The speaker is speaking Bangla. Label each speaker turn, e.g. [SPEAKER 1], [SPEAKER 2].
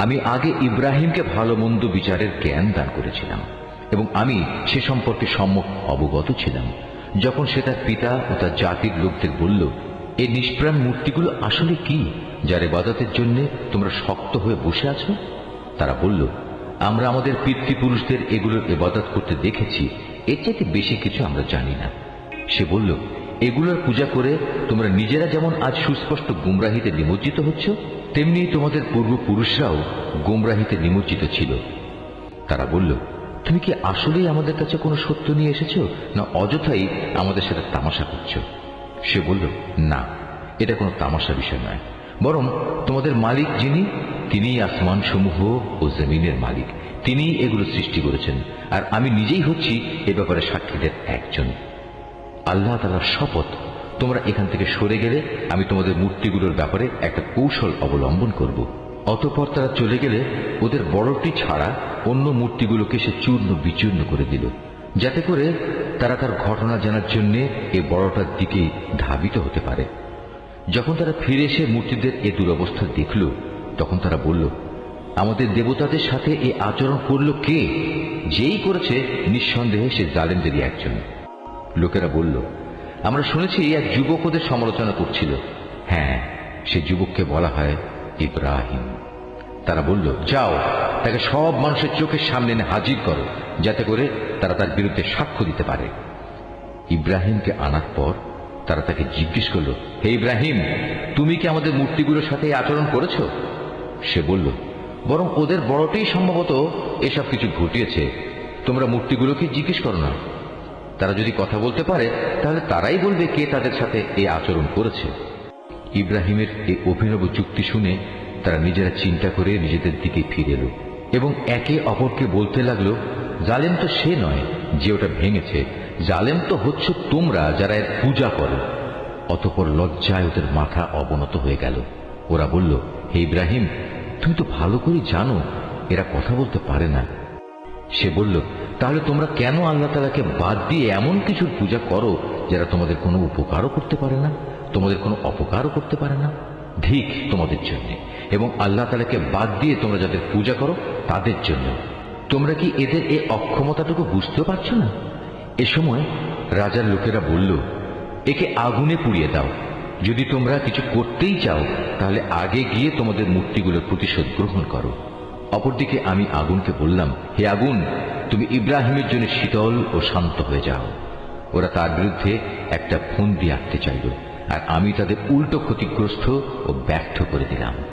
[SPEAKER 1] আমি আগে ইব্রাহিমকে ভালো মন্দ বিচারের জ্ঞান দান করেছিলাম এবং আমি সে সম্পর্কে সম্যক অবগত ছিলাম। যখন সে তার পিতা ও তার জাতির লোকদের বলল, এই নিষ্প্রাণ মূর্তিগুলো আসলে কি, যার ইবাদতের জন্য তোমরা শক্ত হয়ে বসে আছো? তারা বলল, আমরা আমাদের পিতৃপুরুষদের এগুলোর ইবাদত করতে দেখেছি, এর চাইতে বেশি কিছু আমরা জানি না। সে বলল, এগুলোর পূজা করে তোমরা নিজেরা যেমন আজ সুস্পষ্ট গুমরাহিতে নিমজ্জিত হচ্ছ, তেমনি তোমাদের পূর্বপুরুষরাও গুমরাহিতে নিমজ্জিত ছিল। তারা বলল, তুমি কি আসলেই আমাদের কাছে কোনো সত্য নিয়ে এসেছো, না অযথাই আমাদের সাথে তামাশা করছো? সে বলল, না, এটা কোনো তামাশা বিষয় নয়, বরং তোমাদের মালিক যিনি, তিনিই আসমান সমূহ ও জমিনের মালিক, তিনিই এগুলো সৃষ্টি করেছেন, আর আমি নিজেই হচ্ছি এ ব্যাপারে সাক্ষীদের একজন। আল্লাহ তাআলার শপথ, তোমরা এখান থেকে সরে গেলে আমি তোমাদের মূর্তিগুলোর ব্যাপারে একটা কৌশল অবলম্বন করব। অতঃপর তারা চলে গেলে ওদের বড়টি ছাড়া অন্য মূর্তিগুলোকে সে চূর্ণ বিচূর্ণ করে দিল, যাতে করে তারা তার ঘটনা জানার জন্য এই বড়টার দিকে ধাবিত হতে পারে। যখন তারা ফিরে এসে মূর্তিদের এ দুরবস্থা দেখল, তখন তারা বলল, আমাদের দেবতাদের সাথে এ আচরণ করল কে? যেই করেছে নিঃসন্দেহে সে জালেমদেরই একজন। লোকেরা বলল, আমরা শুনেছি এক যুবক ওদের সমালোচনা করছিল। হ্যাঁ, সে যুবককে বলা হয় ইব্রাহিম। তারা বলল, যাও, তাকে সব মানুষের চোখের সামনে এনে হাজির করো, যাতে করে তারা তার বিরুদ্ধে সাক্ষ্য দিতে পারে। ইব্রাহিমকে আনার পর তারা তাকে জিজ্ঞেস করল, হে ইব্রাহিম, তুমি কি আমাদের মূর্তিগুলোর সাথে আচরণ করেছ? সে বলল, বরং ওদের বড়টাই সম্ভবত এসব কিছু ঘটিয়েছে, তোমরা মূর্তিগুলোকে জিজ্ঞেস করো না। তারা যদি কথা বলতে পারে, তাহলে তারাই বলবে কে তাদের সাথে এই আচরণ করেছে। ইব্রাহিমের এই অভিনব যুক্তি শুনে তারা নিজেরা চিন্তা করে নিজেদের দিকে ফিরে এলো এবং একে অপরকে বলতে লাগলো, জালেম তো সে নয় যে ওটা ভেঙেছে, জালেম তো হচ্ছে তোমরা যারা এর পূজা করো। অতঃপর লজ্জায় ওদের মাথা অবনত হয়ে গেল। ওরা বলল, হে ইব্রাহিম, তুমি তো ভালো করে জানো এরা কথা বলতে পারে না। সে বলল, তাহলে তোমরা কেন আল্লাহ তাআলাকে বাদ দিয়ে এমন কিছুর পূজা করো যারা তোমাদের কোনো উপকারও করতে পারে না, তোমাদের কোনো অপকারও করতে পারে না? ধিক তোমাদের জন্য, এবং আল্লাহ তাআলাকে বাদ দিয়ে তোমরা যাদের পূজা করো তাদের জন্য। তোমরা কি এদের এই অক্ষমতাটুকু বুঝতে পারছো না? এ সময় রাজার লোকেরা বলল, একে আগুনে পুড়িয়ে দাও। যদি তোমরা কিছু করতেই চাও, তাহলে আগে গিয়ে তোমাদের মূর্তিগুলোর প্রতিশোধ গ্রহণ করো। অপরদিকে আমি আগুনকে বললাম, হে আগুন, তুমি ইব্রাহিমের জন্য শীতল ও শান্ত হয়ে যাও। ওরা তার বিরুদ্ধে একটা ফন্দি আঁকতে চাইল, আর আমি তাদের উল্টো ক্ষতিগ্রস্ত ও ব্যর্থ করে দিলাম।